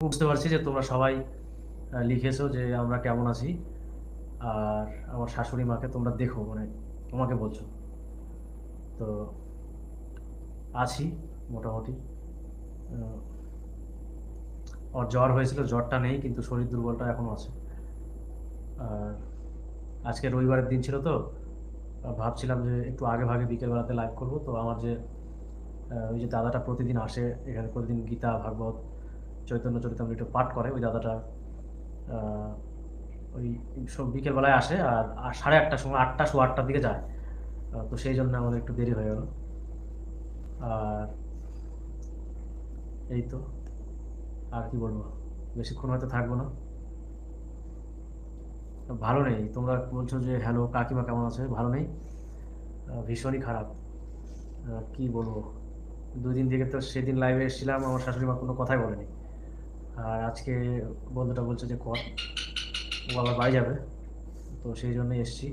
বুঝতে পারছি যে তোমরা সবাই লিখেছো যে আমরা কেমন আছি। আর আমার শাশুড়ি মাকে তোমরা দেখো, মানে তোমাকে বলছো তো আছি মোটামুটি। আহ, ওর জ্বর হয়েছিল, জ্বরটা নেই কিন্তু শরীর দুর্বলটা এখনো আছে। আর আজকে রবিবারের দিন ছিল তো ভাবছিলাম যে একটু আগে ভাগে বিকেলবেলাতে লাইভ করব। তো আমার যে ওই যে দাদাটা প্রতিদিন আসে এখানে, প্রতিদিন গীতা ভাগবত চৈতন্য চরিতামৃত পাঠ করে, ওই দাদাটা আহ, ওই সব বিকেলবেলায় আসে আর 8:30টার সময়, 8টা সোয়া 8টার দিকে যায়। তো সেই জন্য আমাদের একটু দেরি হয়ে গেল। আর এই তো, আর কি বলবো, বেশিক্ষণ হয়তো থাকবো না। ভালো নেই, তোমরা বলছো যে হ্যালো কাকিমা কেমন আছে, ভালো নেই, ভীষণই খারাপ। কি বলবো, 2 দিন থেকে তো সেদিন লাইভে এসেছিলাম, আমার শাশুড়ি মা কোনো কথাই বলেনি। আর আজকে বন্ধুটা বলছে যে কর, ও আবার বাড়ি যাবে, তো সেই জন্যই এসছি,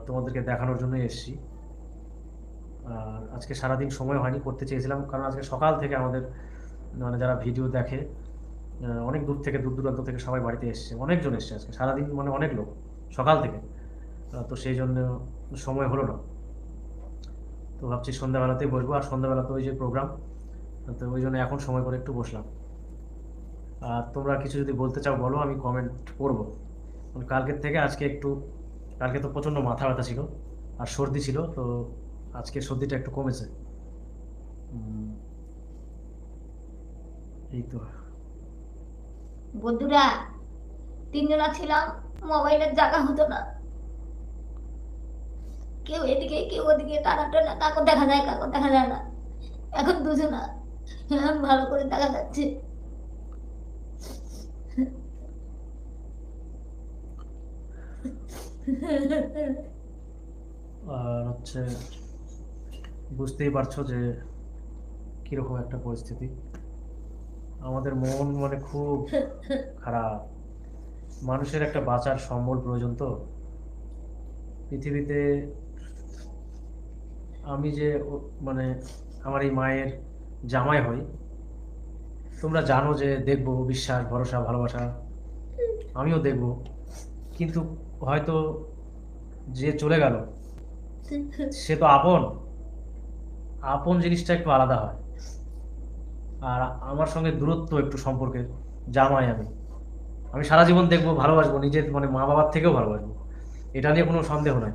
তোমাদেরকে দেখানোর জন্যই এসছি। আর আজকে সারাদিন সময় হয়নি, করতে চেয়েছিলাম, কারণ আজকে সকাল থেকে আমাদের মানে যারা ভিডিও দেখে অনেক দূর থেকে, দূর দূরান্ত থেকে সবাই বাড়িতে এসছে, অনেকজন এসছে আজকে সারাদিন, মানে অনেক লোক সকাল থেকে। তো সেই জন্য সময় হলো না। তো ভাবছি সন্ধ্যাবেলাতেই বসবো, আর সন্ধ্যাবেলাতে ওই যে প্রোগ্রাম, তো ওই জন্য এখন সময় করে একটু বসলাম। আর তোমরা কিছু যদি বলতে চাও বলো, আমি কমেন্ট করবো। মানে কালকের থেকে আজকে একটু, কালকে তো প্রচণ্ড মাথা ব্যথা ছিল আর সর্দি ছিল, তো আজকে সর্দিটা একটু কমেছে। উম, এই তো। বন্ধুরা তিনজনা ছিলাম, মোবাইলের জায়গা হতো না, কেউ এদিকে কেউ ওদিকে, টানা কাকও দেখা যায় কাকও দেখা যায় না। এখন দুজনা, ভালো করে দেখা যাচ্ছে। আর হচ্ছে, বুঝতেই পারছো যে কীরকম একটা পরিস্থিতি, আমাদের মন মানে খুব খারাপ। মানুষের একটা বাঁচার সম্বল প্রয়োজন তো পৃথিবীতে। আমি যে মানে আমার এই মায়ের জামাই হই, তোমরা জানো যে দেখবো, বিশ্বাস ভরসা ভালোবাসা আমিও দেখব, কিন্তু হয়তো যে চলে গেল সে তো আপন, আপন জিনিসটা একটু আলাদা হয়। আর আমার সঙ্গে দূরত্ব একটু সম্পর্কের, জামাই আমি, আমি সারা জীবন দেখবো, ভালোবাসবো, নিজের মানে মা বাবার থেকেও ভালোবাসবো, এটা নিয়ে কোনো সন্দেহ নাই।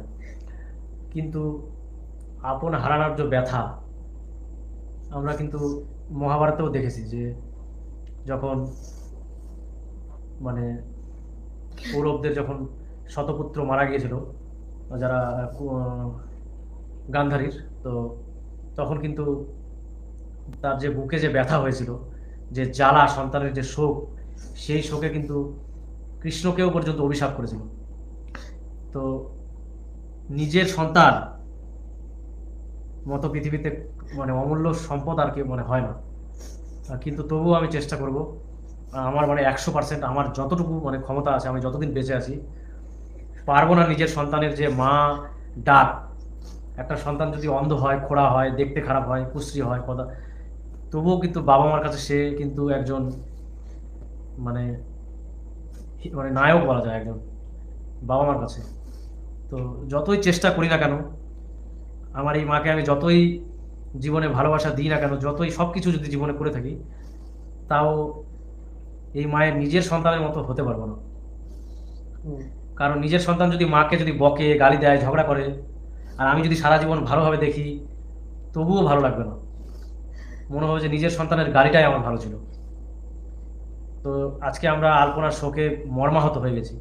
কিন্তু আপন হারানোর যে ব্যথা, আমরা কিন্তু মহাভারতেও দেখেছি যে যখন মানে কৌরবদের যখন শতপুত্র মারা গিয়েছিল, যারা গান্ধারীর, তো তখন কিন্তু তার যে বুকে যে ব্যথা হয়েছিল, যে জ্বালা, সন্তানের যে শোক, সেই শোকে কিন্তু কৃষ্ণকেও পর্যন্ত অভিশাপ করেছিল। তো নিজের সন্তান মতো পৃথিবীতে মানে অমূল্য সম্পদ আর কি মানে হয় না। কিন্তু তবুও আমি চেষ্টা করব, আমার মানে 100% আমার যতটুকু মানে ক্ষমতা আছে, আমি যতদিন বেঁচে আছি পারবো না নিজের সন্তানের যে মা ডাক, একটা সন্তান যদি অন্ধ হয়, খোড়া হয়, দেখতে খারাপ হয়, কুশ্রী হয় কথা, তবুও কিন্তু বাবা মার কাছে সে কিন্তু একজন মানে মানে নায়ক বলা যায় একজন, বাবা মার কাছে। তো যতই চেষ্টা করি না কেন, আমার এই মাকে আমি যতই জীবনে ভালোবাসা দিই না কেন, যতই সব কিছু যদি জীবনে করে থাকি, তাও এই মায়ের নিজের সন্তানের মতো হতে পারবো না। কারণ নিজের সন্তান যদি মাকে যদি বকে, গালি দেয়, ঝগড়া করে, আর আমি যদি সারা জীবন ভালোভাবে দেখি, তবুও ভালো লাগবে না, মনে হবে যে নিজের সন্তানের গালিটাই আমার ভালো ছিল। তো আজকে আমরা আলপনার শোকে মর্মাহত হয়ে গেছি।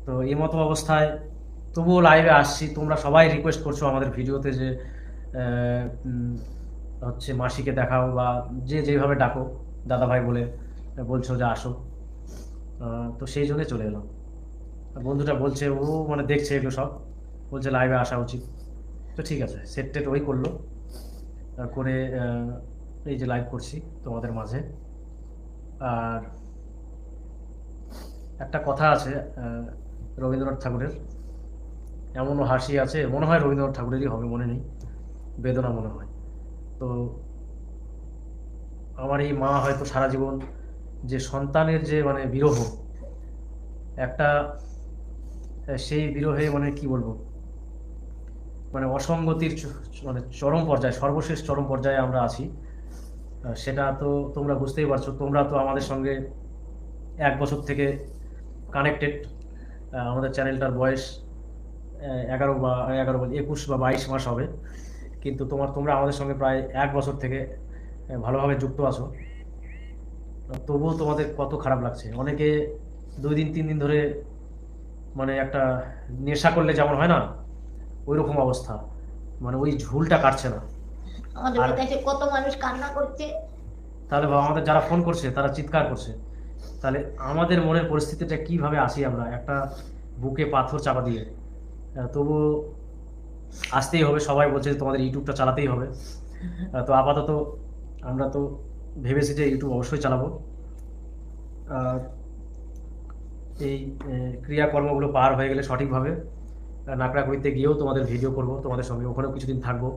তো এই মতো অবস্থায় তবুও লাইভে আসছি, তোমরা সবাই রিকোয়েস্ট করছো আমাদের ভিডিওতে যে আহ, উম, হচ্ছে মাসিকে দেখাও, বা যে যেভাবে ডাকো দাদা ভাই বলে বলছো যে আসো। তো সেই জন্যই চলে এলাম। আর বন্ধুটা বলছে, ও মানে দেখছে এগুলো সব, বলছে লাইভে আসা উচিত। তো ঠিক আছে, সেট টেট ওই করলো, করে এই যে লাইভ করছি তোমাদের মাঝে। আর একটা কথা আছে রবীন্দ্রনাথ ঠাকুরের, এমনও হাসি আছে, মনে হয় রবীন্দ্রনাথ ঠাকুরেরই হবে, মনে নেই, বেদনা মনে হয়। তো আমার এই মা হয়তো সারা জীবন যে সন্তানের যে মানে বিরহ, একটা সেই বিরহে মানে কি বলবো, মানে অসঙ্গতির মানে চরম পর্যায়ে, সর্বশেষ চরম পর্যায়ে আমরা আছি। সেটা তো তোমরা বুঝতেই পারছো, তোমরা তো আমাদের সঙ্গে 1 বছর থেকে কানেক্টেড। আমাদের চ্যানেলটার বয়স 11 বলি 21 বা 22 মাস হবে, কিন্তু তোমরা আমাদের সঙ্গে প্রায় 1 বছর থেকে ভালোভাবে যুক্ত আছো। তবুও তোমাদের কত খারাপ লাগছে। অনেকে 2 দিন 3 দিন ধরে মানে একটা নেশা করলে যেমন হয় না, ওই রকম অবস্থা, মানে ওই ঝুলটা কাটছে না। আমাদের আর কাছে কত মানুষ কান্না করছে। তাহলে আমাদের যারা ফোন করছে তারা চিৎকার করছে, তাহলে আমাদের মনের পরিস্থিতিটা কিভাবে আসি আমরা, একটা বুকে পাথর চাপা দিয়ে। তবু আসতেই হবে, সবাই বলছে যে তোমাদের ইউটিউবটা চালাতেই হবে। তো আপাতত আমরা তো ভেবেছি যে ইউটিউব অবশ্যই চালাবো। আর এই ক্রিয়াকর্মগুলো পার হয়ে গেলে সঠিকভাবে নাকড়াকুড়িতে গিয়েও তোমাদের ভিডিও করব তোমাদের সঙ্গে, ওখানেও কিছুদিন থাকবো।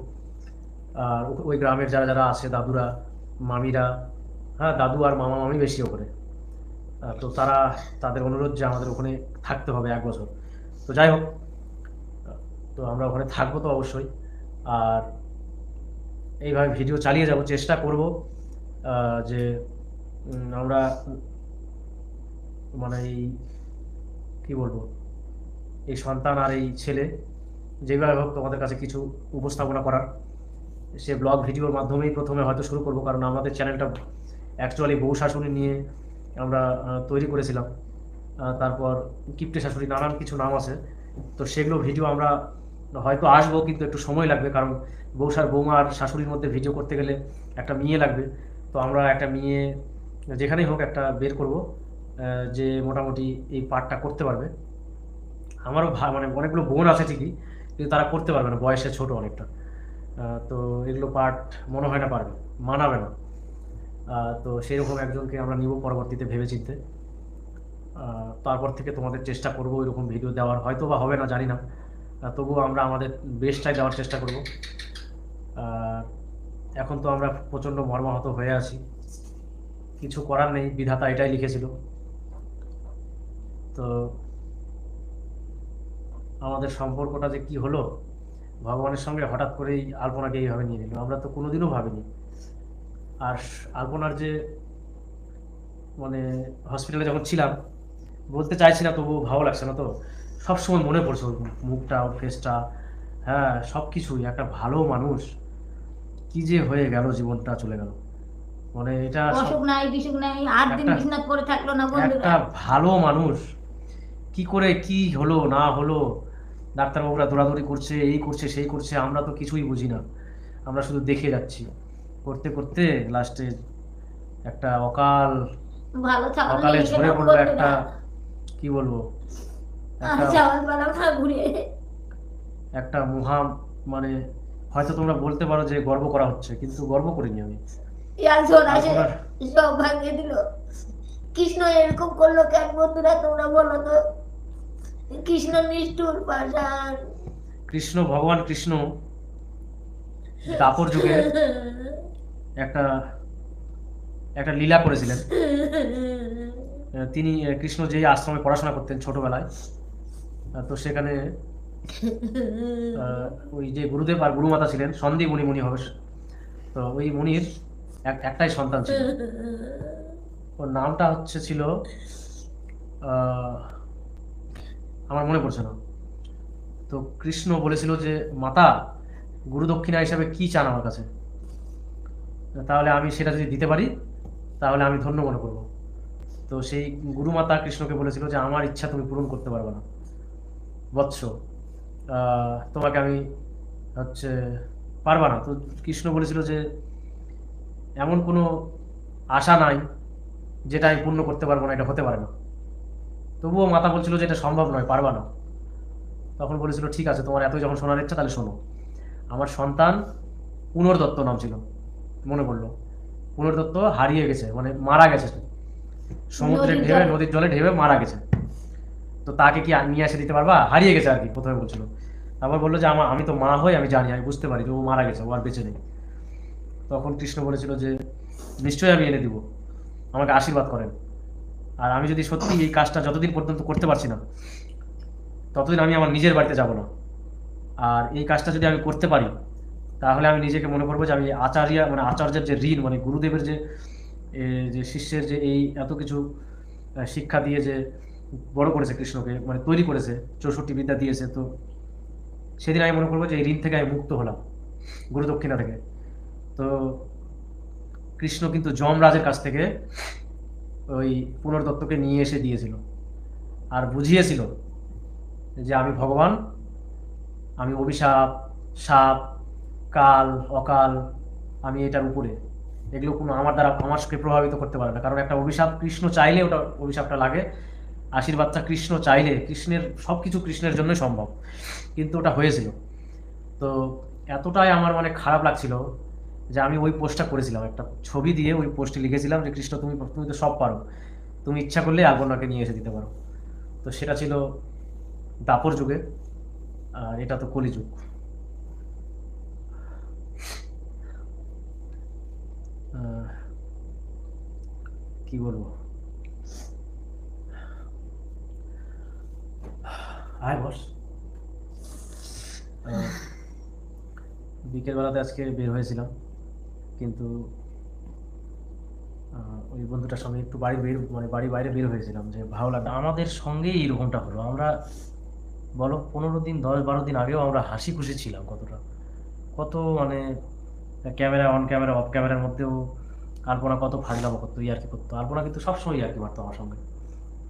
আর ওই গ্রামের যারা যারা আছে, দাদুরা, মামিরা, হ্যাঁ দাদু আর মামা মামি বেশি ওখানে, তো তাদের অনুরোধ যে আমাদের ওখানে থাকতে হবে 1 বছর। তো যাই হোক, তো আমরা ওখানে থাকবো তো অবশ্যই। আর এইভাবে ভিডিও চালিয়ে যাব, চেষ্টা করব যে আমরা মানে এই কী বলবো, এই সন্তান আর এই ছেলে যেভাবে হোক তোমাদের কাছে কিছু উপস্থাপনা করার, সে ব্লগ ভিডিওর মাধ্যমেই প্রথমে হয়তো শুরু করব, কারণ আমাদের চ্যানেলটা অ্যাকচুয়ালি বউ শাশুড়ি নিয়ে আমরা তৈরি করেছিলাম। তারপর কিপ্টে শাশুড়ি, নানান কিছু নাম আছে। তো সেগুলো ভিডিও আমরা হয়তো আসবো, কিন্তু একটু সময় লাগবে, কারণ বৌমা আর শাশুড়ির মধ্যে ভিডিও করতে গেলে একটা মেয়ে লাগবে। তো আমরা একটা মেয়ে যেখানেই হোক একটা বের করব, যে মোটামুটি এই পার্টটা করতে পারবে। আমারও মানে অনেকগুলো বোন আছে ঠিকই, কিন্তু তারা করতে পারবে না, বয়সে ছোট অনেকটা। তো এগুলো পার্ট মনে হয় না পারবে, মানাবে না। তো সেরকম একজনকে আমরা নিব পরবর্তীতে ভেবেচিন্তে। তারপর থেকে তোমাদের চেষ্টা করব এরকম ভিডিও দেওয়ার, হয়তো বা হবে না জানি না, তবুও আমরা আমাদের বেস্টটাই দেওয়ার চেষ্টা করব। আর এখন তো আমরা প্রচণ্ড মর্মাহত হয়ে আছি, কিছু করার নেই, বিধাতা এটাই লিখেছিল। তো আমাদের সম্পর্কটা যে কি হলো ভগবানের সঙ্গে, হঠাৎ করেই আলপনাকে এইভাবে নিয়ে নিল, আমরা তো কোনোদিনও ভাবিনি। আর আলপনার যে মানে হসপিটালে যখন ছিলাম, বলতে চাইছি না, তবুও ভালো লাগছে না, তো সবসময় মনে পড়ছে ওর মুখটা, ওর ফেসটা, হ্যাঁ সব কিছুই। একটা ভালো মানুষ কি যে হয়ে গেল, জীবনটা চলে গেল, মানে এটা অসুখ নাই বিসুখ নাই, 8 দিন একটা বিছনাথ পরে থাকলো না একটা বন্ধুরা। ভালো মানুষ কি করে কি হলো না হলো, ডাক্তারবাবুরা দৌড়াদৌড়ি করছে, এই করছে সেই করছে, আমরা তো কিছুই বুঝি না, আমরা শুধু দেখে যাচ্ছি, করতে করতে লাস্টে একটা ভালো চাওয়াল অকালে লেগে ঝরে গেলাম পড়লো একটা, বন্ধুরা। কি বলবো, আর একটা চাওয়াল পেলাম না ঘুরে। একটা মহা মানে, হয়তো তোমরা বলতে পারো যে গর্ব করা হচ্ছে, কিন্তু গর্ব করিনি আমি। একজন আসে আলপনার সব ভাঙিয়ে দিল। কৃষ্ণ এরকম করলো কেন বন্ধুরা, তোমরা বলো তো। কৃষ্ণ নিষ্ঠুর পাষাণ। ভগবান কৃষ্ণ দাপর যুগে একটা একটা লীলা করেছিলেন। তিনি কৃষ্ণ যেই আশ্রমে পড়াশোনা করতেন ছোটবেলায়, তো সেখানে ওই যে গুরুদেব আর গুরুমাতা ছিলেন, সন্দীপ মুনি হবে, তো ওই মুনির একটাই সন্তান ছিল, ওর নামটা ছিল আহ, আমার মনে পড়ছে না। তো কৃষ্ণ বলেছিল যে মাতা, গুরু দক্ষিণা হিসাবে কি চান আমার কাছে, তাহলে আমি সেটা যদি দিতে পারি তাহলে আমি ধন্য মনে করব। তো সেই গুরুমাতা কৃষ্ণকে বলেছিল যে আমার ইচ্ছা তুমি পূরণ করতে পারবে না বৎস, তোমাকে আমি হচ্ছে পারবা না। তো কৃষ্ণ বলেছিল যে এমন কোনো আশা নাই যেটা আমি পূর্ণ করতে পারবো না, এটা হতে পারে না। তবুও মাতা বলছিল যে এটা সম্ভব নয়, পারবা না। তখন বলেছিল ঠিক আছে, তোমার এতই যখন শোনার ইচ্ছা তাহলে শোনো। আমার সন্তান পুনর্দত্ত নাম ছিল, মনে পড়লো। পুনর্দত্ত হারিয়ে গেছে, মানে মারা গেছে, সমুদ্রের নদীর ঢেউে জলে। নদীর জলে ঢেউে মারা গেছে। তো তাকে কি নিয়ে এসে দিতে পারবা, হারিয়ে গেছে আর কি প্রথমে বলছিল। তারপর বললো যে আমি তো মা হই, আমি জানি, আমি বুঝতে পারি যে ও মারা গেছে, ও আর বেঁচে নেই। তখন কৃষ্ণ বলেছিল যে নিশ্চয়ই আমি এনে দিব, আমাকে আশীর্বাদ করেন। আর আমি যদি সত্যি এই কাজটা যতদিন পর্যন্ত করতে পারছি না, ততদিন আমি আমার নিজের বাড়িতে যাব না। আর এই কাজটা যদি আমি করতে পারি, তাহলে আমি নিজেকে মনে করবো যে আমি আচার্য, মানে আচার্যের যে ঋণ, মানে গুরুদেবের যে যে শিষ্যের যে এই এত কিছু শিক্ষা দিয়ে যে বড় করেছে কৃষ্ণকে, মানে তৈরি করেছে, 64 বিদ্যা দিয়েছে, তো সেদিন আমি মনে করবো যে এই ঋণ থেকে আমি মুক্ত হলাম, গুরু দক্ষিণা থেকে। তো কৃষ্ণ কিন্তু যমরাজের কাছ থেকে ওই পুনর্দত্তকে নিয়ে এসে দিয়েছিল, আর বুঝিয়েছিল যে আমি ভগবান, আমি অভিশাপ, সাপ, কাল, অকাল, আমি এটার উপরে, এগুলো কোনো আমার দ্বারা আমাকে প্রভাবিত করতে পারে না। কারণ একটা অভিশাপ কৃষ্ণ চাইলে ওটা অভিশাপটা লাগে, আশীর্বাদটা কৃষ্ণ চাইলে, কৃষ্ণের সব কিছু কৃষ্ণের জন্যই সম্ভব, কিন্তু ওটা হয়েছিল। তো এতটাই আমার মানে খারাপ লাগছিল যে আমি ওই পোস্টটা করেছিলাম, একটা ছবি দিয়ে ওই পোস্টে লিখেছিলাম যে কৃষ্ণ তুমি তুমি তো সব পারো, তুমি ইচ্ছা করলে আগুনাকে নিয়ে এসে দিতে পারো। তো সেটা ছিল দাপর যুগে, আর এটা তো কলিযুগ। আহ, কি বলবো, আয় বস। বিকেলবেলাতে আজকে বের হয়েছিলাম, কিন্তু ওই বন্ধুটার সঙ্গে একটু বাড়ির বাইরে বের হয়েছিলাম, যে ভালো লাগে আমাদের সঙ্গেই এরকমটা হলো। আমরা বলো 15 দিন, 10-12 দিন আগেও আমরা হাসি খুশি ছিলাম কতটা, কত মানে ক্যামেরা অন ক্যামেরা অফ ক্যামেরার মধ্যেও আলপনা কত ফাজলামো করতো, ইয়ার্কি করতো। আলপনা কিন্তু সবসময় ইয়ার্কি মারতো আমার সঙ্গে,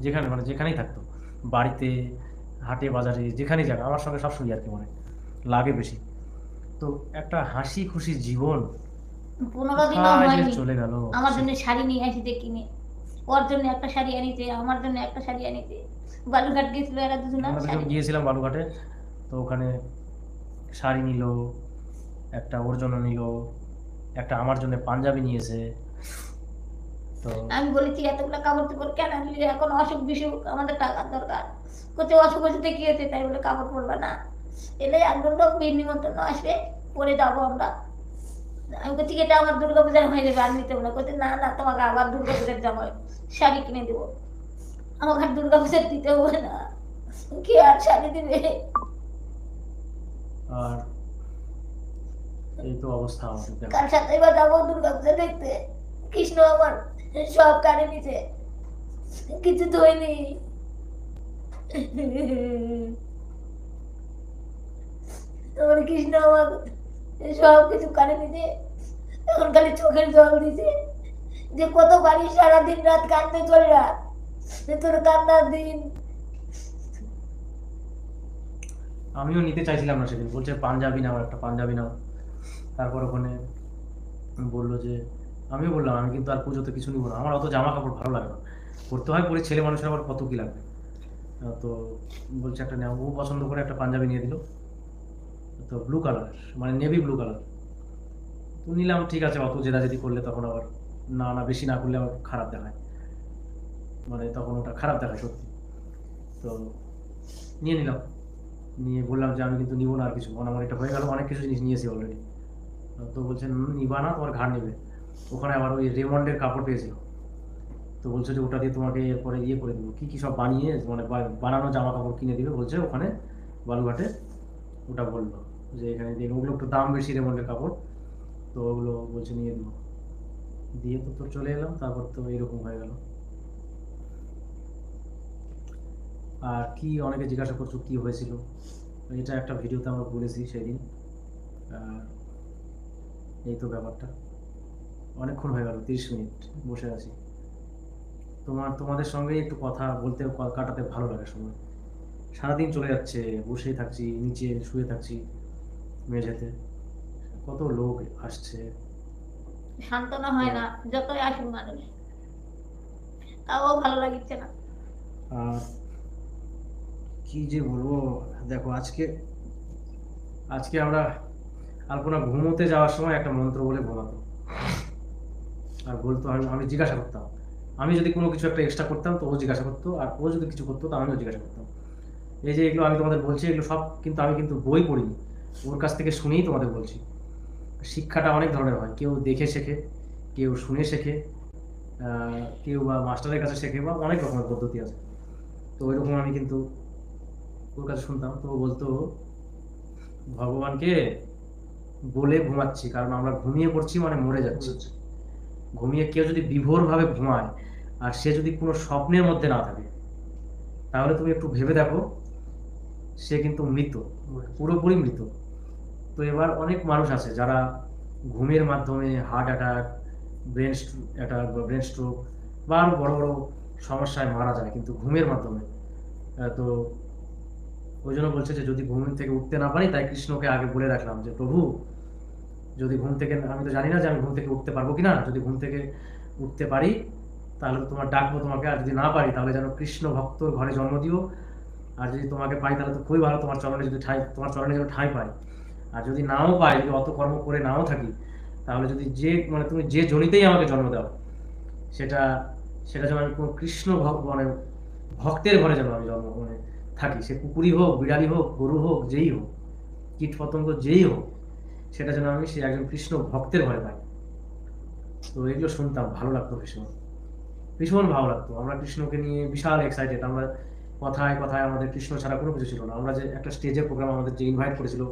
যেখানে মানে যেখানেই থাকতো, বাড়িতে, হাটে বাজারে, যেখানেই যাক আমার সঙ্গে সবসময় ইয়ার্কি মারে, লাগে বেশি। তো একটা হাসি খুশি জীবন 15 দিনও কোথায় যে হয়নি চলে গেল। আমার জন্য শাড়ি নিয়ে আসিতে কিনে। ওর জন্য একটা শাড়ি আনিতে, আমার জন্য একটা শাড়ি আনিতে। বালুঘাট গেছিল এরা দুজনা আমরা শাড়ি দুজন নিয়ে। গিয়েছিলাম বালুঘাটে, তো ওখানে শাড়ি নিল, একটা ওর জন্য নিল, একটা আমার জন্য পাঞ্জাবি নিয়েছে। তো আমি বলেছি এতগুলো কাপড় চোপড় কেন আনলি, এখন অসুখ বিসুখ আমাদের টাকার দরকার। কোথাও অসুখ হচ্ছে কি হচ্ছে, তাই বলে কাপড় পরবে না? এলে একজন লোক বিয়ে নিমন্ত্রণ আসবে, পরে যাবো আমরা। আমি বলছি এটা আমার দুর্গাপূজার হয়ে যাবে, আর নিতে হবে না। বলছে না না, তোমাকে আবার দুর্গাপূজার জামা শাড়ি কিনে দেবো। আমাকে আর দুর্গাপূজার দিতে হবে না, কি আর শাড়ি দিবে? আর এই তো অবস্থা আমাদের, দেখো। কার সাথে এবার যাবো দুর্গাপূজা দেখতে? কৃষ্ণ আমার সব কানে নিছে, কিছু ধোয়নি। তোমার কৃষ্ণ আমার সব কিছু কানে নিছে, এখন খালি চোখের জল দিছে। যে কত বাড়ি সারাদিন রাত কান্দতে চলে রাত, তোর কান্নার দিন। আমিও নিতে চাইছিলাম না সেদিন, বলছে পাঞ্জাবি নাও, একটা পাঞ্জাবি নাও। তারপর ওখানে বললো যে, আমিও বললাম আমি কিন্তু আর পুজোতে কিছু নিবো না, আমার অত জামা কাপড় ভালো লাগে না, পরতে হয় পরে, ছেলে মানুষের আবার কত কি লাগবে। তো বলছে একটা নেওয়া, ও পছন্দ করে একটা পাঞ্জাবি নিয়ে দিল, তো ব্লু কালার, মানে নেভি ব্লু কালার। তো নিলাম, ঠিক আছে, অত জেদাজেদি করলে তখন আবার, না না বেশি না করলে আবার খারাপ দেখায়, মানে তখন ওটা খারাপ দেখায় সত্যি। তো নিয়ে নিলাম, নিয়ে বললাম যে আমি কিন্তু নিবো না আর কিছু, কারণ আমার এটা হয়ে গেল, অনেক কিছু জিনিস নিয়েছি অলরেডি। তো বলছে নিবা না, তোমার ঘাড় নেবে। ওখানে আবার ওই রেমন্ডের কাপড় পেয়েছিল, তো বলছে যে ওটা দিয়ে তোমাকে এরপরে ইয়ে করে দেবো, কী কী সব বানিয়ে, মানে বানানো জামা কাপড় কিনে দিবে বলছে ওখানে বালুঘাটে। ওটা বললো যে এখানে দিয়ে, ওগুলো একটু দাম বেশি রেমন্ডের কাপড়, তো ওগুলো বলছে নিয়ে দেবো। দিয়ে তো তোর চলে এলাম, তারপর তো এরকম হয়ে গেল। আর কি, অনেকে জিজ্ঞাসা করছো কি হয়েছিল, এটা একটা ভিডিওতে আমরা বলেছি সেদিন। আর এই তো ব্যাপারটা, অনেকক্ষণ হয়ে গেল, 30 মিনিট বসে আছি। তোমাদের সঙ্গে একটু কথা বলতে কাটাতে ভালো লাগে সময়, সারাদিন চলে যাচ্ছে, বসেই থাকছি, নিচে শুয়ে থাকছি মেঝেতে, কত লোক আসছে। সান্ত্বনা হয় না যতই আসুক মানুষ, তাও ভালো লাগিচ্ছে না। আর কি যে বলবো, দেখো আজকে আজকে আমরা আলপনা ঘুমোতে যাওয়ার সময় একটা মন্ত্র বলে ঘুমাতো, আর বলতো, আমি জিজ্ঞাসা করতাম, আমি যদি কোনো কিছু একটা এক্সট্রা করতাম তো ও জিজ্ঞাসা করতো, আর ও যদি কিছু করতো তো আমিও জিজ্ঞাসা করতাম। এই যে এগুলো আমি তোমাদের বলছি, এগুলো সব কিন্তু আমি কিন্তু বই পড়িনি, ওর কাছ থেকে শুনেই তোমাদের বলছি। শিক্ষাটা অনেক ধরনের হয়, কেউ দেখে শেখে, কেউ শুনে শেখে, কেউ বা মাস্টারের কাছে শেখে, বা অনেক রকমের পদ্ধতি আছে। তো ওই রকম আমি কিন্তু ওর কাছে শুনতাম। তো ও বলতো ভগবানকে বলে ঘুমাচ্ছি, কারণ আমরা ঘুমিয়ে পড়ছি মানে মরে যাচ্ছি। ঘুমিয়ে কেউ যদি বিভোরভাবে ঘুমায় আর সে যদি কোনো স্বপ্নের মধ্যে না থাকে, তাহলে তুমি একটু ভেবে দেখো, সে কিন্তু মৃত, পুরোপুরি মৃত। তো এবার অনেক মানুষ আছে যারা ঘুমের মাধ্যমে হার্ট অ্যাটাক, ব্রেন অ্যাটাক বা ব্রেন স্ট্রোক বা আরও বড় বড় সমস্যায় মারা যায় কিন্তু ঘুমের মাধ্যমে। তো ওই জন্য বলছে যে যদি ঘুম থেকে উঠতে না পারি, তাই কৃষ্ণকে আগে বলে রাখলাম যে প্রভু, যদি ঘুম থেকে, আমি তো জানি না যে আমি ঘুম থেকে উঠতে পারবো কিনা, যদি ঘুম থেকে উঠতে পারি তাহলে তো তোমার ডাকবো তোমাকে, আর যদি না পারি তাহলে যেন কৃষ্ণ ভক্তর ঘরে জন্ম দিও, আর যদি তোমাকে পাই তাহলে তো খুবই ভালো, তোমার চরণে যদি ঠাঁই, তোমার চরণে যেন ঠাঁই পাই। আর যদি নাও পাই, যদি অত কর্ম করে নাও থাকি, তাহলে যদি যে মানে তুমি যে জনিতেই আমাকে জন্ম দাও, সেটা সেটা যেন আমি কোনো কৃষ্ণ মানে ভক্তের ঘরে যেন আমি জন্ম মানে থাকি, সে কুকুরই হোক, বিড়ালি হোক, গরু হোক, যেই হোক, কীট পতঙ্গ যেই হোক, সেটা যেন আমি সে একজন কৃষ্ণ ভক্তের ঘরে পাই। তো এগুলো শুনতাম, ভালো লাগতো ভীষণ, ভীষণ ভালো লাগতো। আমরা কৃষ্ণকে নিয়ে বিশাল এক্সাইটেড। আমরা কথায় কথায় আমাদের কৃষ্ণ ছাড়া কোনো কিছু ছিল না। আমরা যে একটা স্টেজে প্রোগ্রাম আমাদের যে ইনভাইট করেছিল,